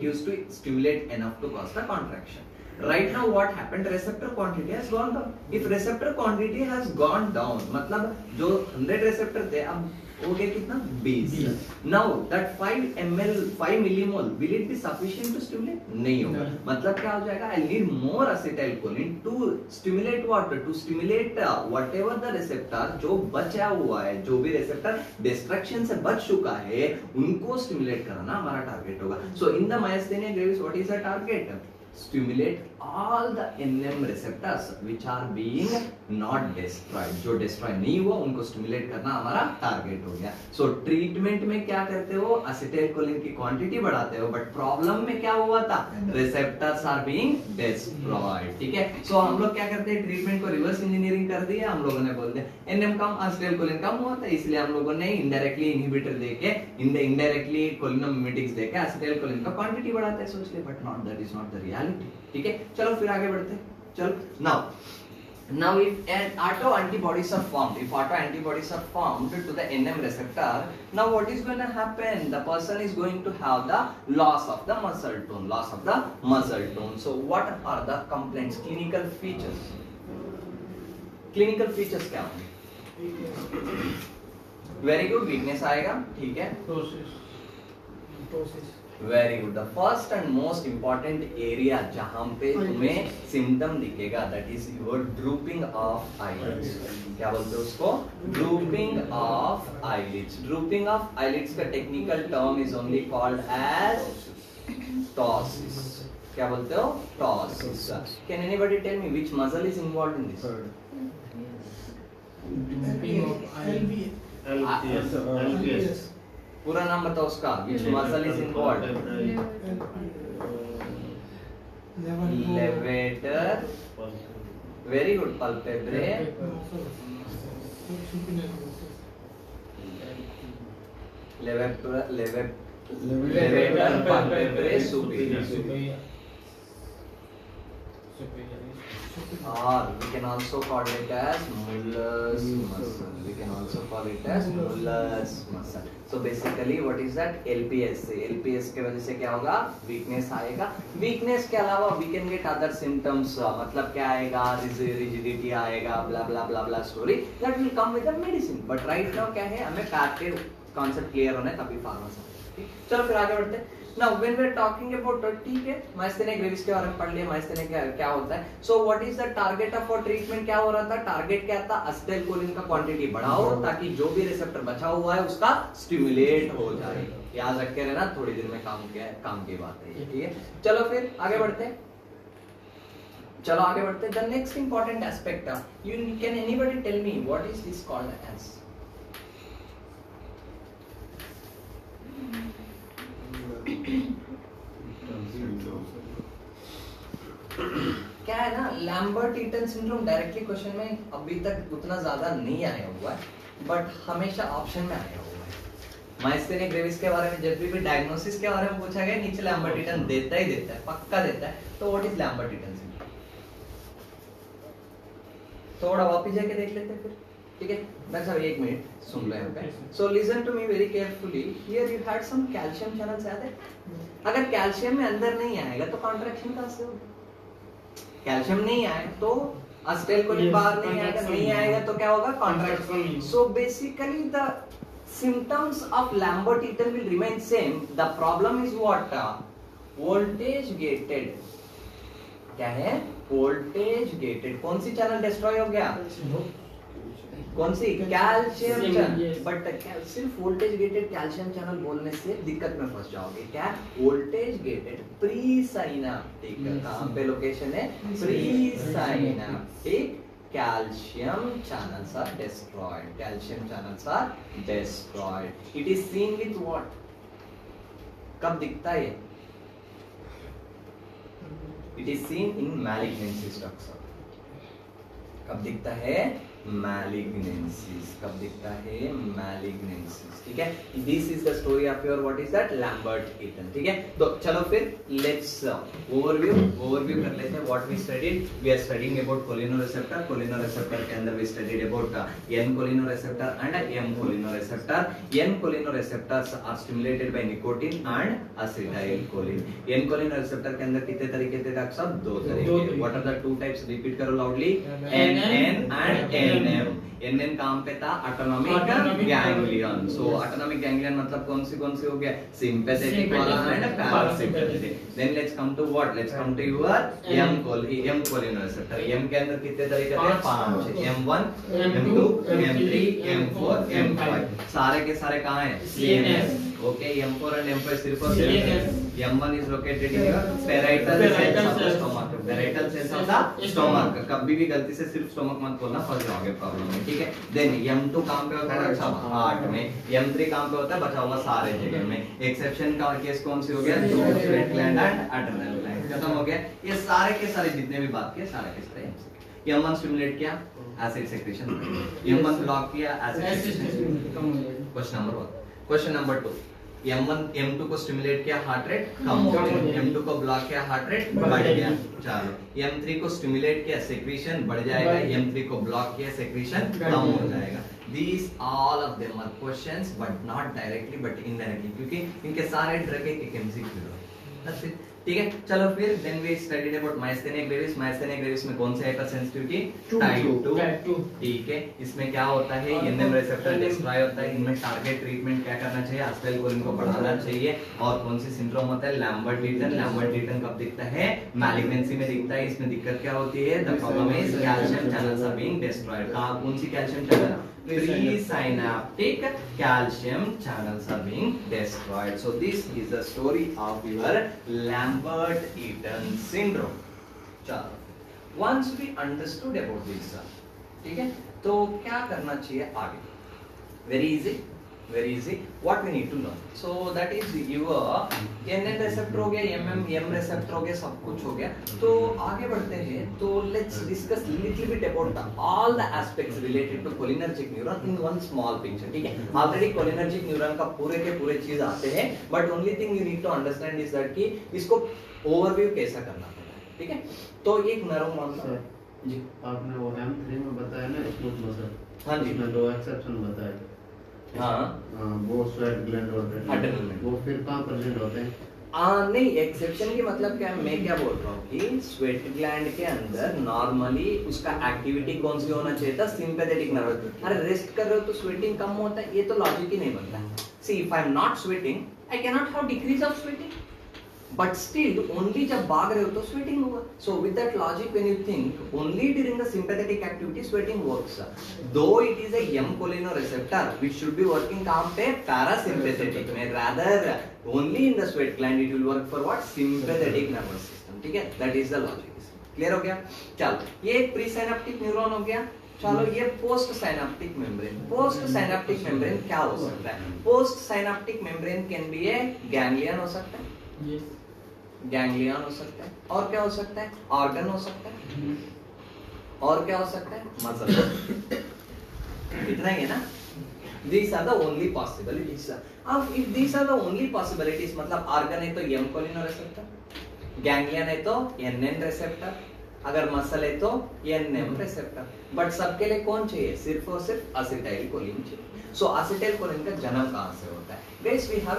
used to stimulate enough to cause the contraction. Right now what happened, receptor quantity has gone down. If receptor quantity has gone down, मतलब जो 100 receptor थे अब हो गया कितना 20. Now that 5 millimole will it be sufficient to stimulate? नहीं होगा. मतलब क्या हो जाएगा? I need more acetylcholine to stimulate what? To stimulate whatever the receptor जो बचा हुआ है, जो भी receptor destruction से बच चुका है, उनको stimulate कराना हमारा target होगा. So in the myasthenia gravis, what is the target? Stimulate all the NM receptors which are being not destroyed. जो destroy नहीं हुआ उनको stimulate करना हमारा target हो गया. So treatment में क्या करते हो? Acetylcholine की quantity बढ़ाते हो, but problem में क्या हुआ था? Receptors are being destroyed. ठीक है? So हम लोग क्या करते हैं? Treatment को reverse engineering कर दिया हम लोगों ने, बोलते हैं NM कम, acetylcholine कम हुआ था, इसलिए हम लोगों ने indirectly inhibitor देके indirectly cholinomimetics देके acetylcholine का quantity बढ़ाते हैं सोच ले, but not, that is not the reality. ठीक है, चलो फिर आगे बढ़ते हैं. चलो now if auto antibodies are formed, to the NM receptor, now what is going to happen? The person is going to have the loss of the muscle tone. So what are the complaints? Clinical features क्या होंगे? Very good, weakness आएगा. ठीक है, very good. The first and most important area जहां पे तुम्हें symptom दिखेगा, that is your drooping of eyelids. क्या बोलते हो उसको? Drooping of eyelids. Drooping of eyelids का technical term is only called as ptosis. क्या बोलते हो? Ptosis. Can anybody tell me which muscle is involved in this? LPS. पूरा नाम बताओ उसका. Which muscle is involved? Levator. Very good. Palpebrae. Levator, palpebrae, superior. Or we can also call it as Muller's muscle. So basically what is that? LPS. LPS के वजह से क्या होगा? Weakness आएगा. वीकनेस के अलावा we can get other symptoms. मतलब क्या आएगा? rigidity आएगा, blah blah blah blah story that will come with the medicine. But right now क्या है? हमें पैथ के कॉन्सेप्ट क्लियर होना है, तभी फार्मासी. चलो फिर आगे बढ़ते हैं. Now when we are talking about, ठीक है, myasthenia gravis के बारे में पढ़ लिया. myasthenia क्या होता है? So what is the target of our treatment? क्या हो रहा था? टारगेट क्या था? acetylcholine का क्वांटिटी बढ़ाओ ताकि जो भी रिसेप्टर बचा हुआ है उसका स्टिमुलेट हो जाए. याद रख के रहना, थोड़ी देर में काम की बात है. ठीक है, चलो फिर आगे बढ़ते हैं. The next important aspect, can anybody tell me what is this called as? क्या है ना, लैम्बर्ट-ईटन सिंड्रोम डायरेक्टली क्वेश्चन में अभी तक उतना ज्यादा नहीं आया हुआ है, बट हमेशा ऑप्शन में आया हुआ है. माइस्थेनिया ग्रेविस के बारे में जब भी डायग्नोसिस के बारे में पूछा गया, नीचे लैम्बर्ट-ईटन देता है, पक्का देता है. तो व्हाट इज लैम्बर्ट-ईटन सिंड्रोम? थोड़ा वापस जाके देख लेते हैं फिर. ठीक है, मैं सर एक मिनट सुन रहे हैं. So listen to me very carefully. Here you had some calcium channels. याद है? अगर कैल्शियम में अंदर नहीं आएगा तो कॉन्ट्रैक्शन कहां से होगी? कैल्शियम नहीं आए तो acetylcholine बाहर नहीं आएगा तो क्या होगा? Contraction. So basically the symptoms of Lambert-Eaton will remain same. The problem is what? Voltage gated. क्या है? Voltage gated. कौन सी चैनल डिस्ट्रॉय हो गया? कौन सी? Calcium channel. बट सिर्फ वोल्टेज गेटेड कैल्शियम चैनल बोलने से दिक्कत में फंस जाओगे. क्या? Voltage gated presynaptic. कहां पे लोकेशन है? Presynaptic. Calcium channels are destroyed. It is seen with what? कब दिखता है? It is seen in malignancy structure. कब दिखता है? मैलिग्नेंसीज। कब दिखता है? मैलिग्नेंसीज। ठीक है, this is the story of your what is that Lambert Eaton. ठीक है, तो चलो फिर लेट्स ओवरव्यू कर लेते हैं what we studied. We are studying about cholinoreceptor. Cholinoreceptor के अंदर we studied about N cholinoreceptor and M cholinoreceptor. N cholinoreceptors are stimulated by nicotine and acetylcholine. N cholinoreceptor के अंदर कितने तरीके थे डॉक्टर साहब? दो तरीके। What are the two types? Repeat करो loudly. N and NM. NN काम पे था autonomic ganglion. So autonomic ganglion मतलब कौन सी हो गया? सिंपैथेटिक वाला and parasympathetic. Then let's come to what? Let's come to your M cholinoreceptor. M के अंदर कितने तरीके थे? 5। M1, M2, M3, M4, M5। सारे के सारे कहां है? CNS। Okay, M4 and M5 सिर्फ और सिर्फ M1 is located in your parietal cells of the stomach. Parietal cells of the stomach. कभी भी गलती से सिर्फ स्टोमक मत बोलना, फंस जाओगे प्रॉब्लम में। ठीक है, देन M2 काम पे होता है अच्छा हार्ट में। M3 काम पे होता है बचा हुआ सारे जगह में। एक्सेप्शन का केस कौन सी हो गया? Sweat gland and adrenal gland. खत्म हो गया। ये सारे के सारे जितने भी बात किए सारे के सारे M1 स्टिमुलेट किया, एसिड सेक्रेशन। M1 ब्लॉक किया, acid secretion. Question number 1। Question number 2, M2 को स्टिमुलेट किया, हार्ट रेट कम हो गया। M2 को ब्लॉक किया, हार्ट रेट बढ़ गया। चलो, M3 को स्टिमुलेट किया, सेक्रेशन बढ़ जाएगा। M3 को ब्लॉक किया, सेक्रेशन कम हो जाएगा। These all of them are questions but not directly but indirectly, क्योंकि इनके सारे ड्रग एक MCQ है। ठीक है, चलो फिर then we studied about myasthenia gravis. Myasthenia gravis में कौन सा हाइपरसेंसिटिविटी? टाइप 2। ठीक है, इसमें क्या होता है? एनएम रिसेप्टर डिस्ट्रॉय होता है। इनमें टारगेट ट्रीटमेंट क्या करना चाहिए? एसिटाइलकोलिन को बढ़ाना चाहिए। और कौन सी सिंड्रोम होता है? Lambert eaten. लैम्बर्ट ईटन कब दिखता है? मैलिग्नेंसी में दिखता है। इसमें दिक्कत क्या होती है? The problem is calcium channels are being destroyed. कौन सी calcium channel? Presynaptic calcium channels are being destroyed. So this is the story of your Lambert-Eaton syndrome. चलो, once we understood about this, ठीक है, तो क्या करना चाहिए आगे? Very easy. What we need to know? So that is your NN receptor हो गया, M receptor हो गया, सब कुछ हो गया। तो आगे बढ़ते हैं। तो let's discuss little bit about all the aspects related to cholinergic neuron in one small picture. ठीक है, already cholinergic neuron का पूरे के पूरे चीज आते हैं, but only thing you need to understand is that कि इसको overview कैसा करना है। ठीक है, तो एक नर्व मामला जी। आपने वो M3 में बताया ना स्मूथ मसल। हाँ जी, इसमें दो एक्सेप्शन बताए। हाँ, वो स्वेट ग्लैंड और एड्रेनल। वो फिर कहाँ प्रेजेंट होते हैं? नहीं, एक्सेप्शन की मतलब क्या है? मैं क्या बोल रहा हूँ कि स्वेट ग्लैंड के अंदर नॉर्मली उसका एक्टिविटी कौन सी होना चाहिए था? Sympathetic nervous. अरे रेस्ट कर रहे हो तो स्वेटिंग कम होता है, ये तो लॉजिक ही नहीं बनता। See, if I am not sweating, I can not have decrease of sweating, but still only जब भाग रहे हो तो स्वेटिंग होगा। So with that logic when you think only during the sympathetic activity sweating works, though it is a M cholinerreceptor which should be working कहां पे? Parasympathetic में। rather only in the sweat gland it will work for what? sympathetic nervous system। ठीक है, that is the logic। Clear हो गया? चलो, ये एक प्रीसाइनेप्टिक न्यूरॉन हो गया। चलो, ये post synaptic membrane. Post synaptic membrane क्या हो सकता है? Post synaptic membrane can be A ganglion हो सकता है, गैंग्लियन हो सकता है, और क्या हो सकता है? ऑर्गन हो सकता है, और क्या हो सकता है? मसल। इतना ही है ना? These are the only possibilities. अब if these are the only possibilities, मतलब ऑर्गन है तो M cholinerreceptor, गैंग्लियन है तो NN receptor, अगर मसल है तो NM receptor। बट सबके लिए कौन चाहिए? सिर्फ और सिर्फ एसिटाइलकोलिन चाहिए। सो एसिटाइलकोलिन का जन्म कहां से होता है? Guys, we have a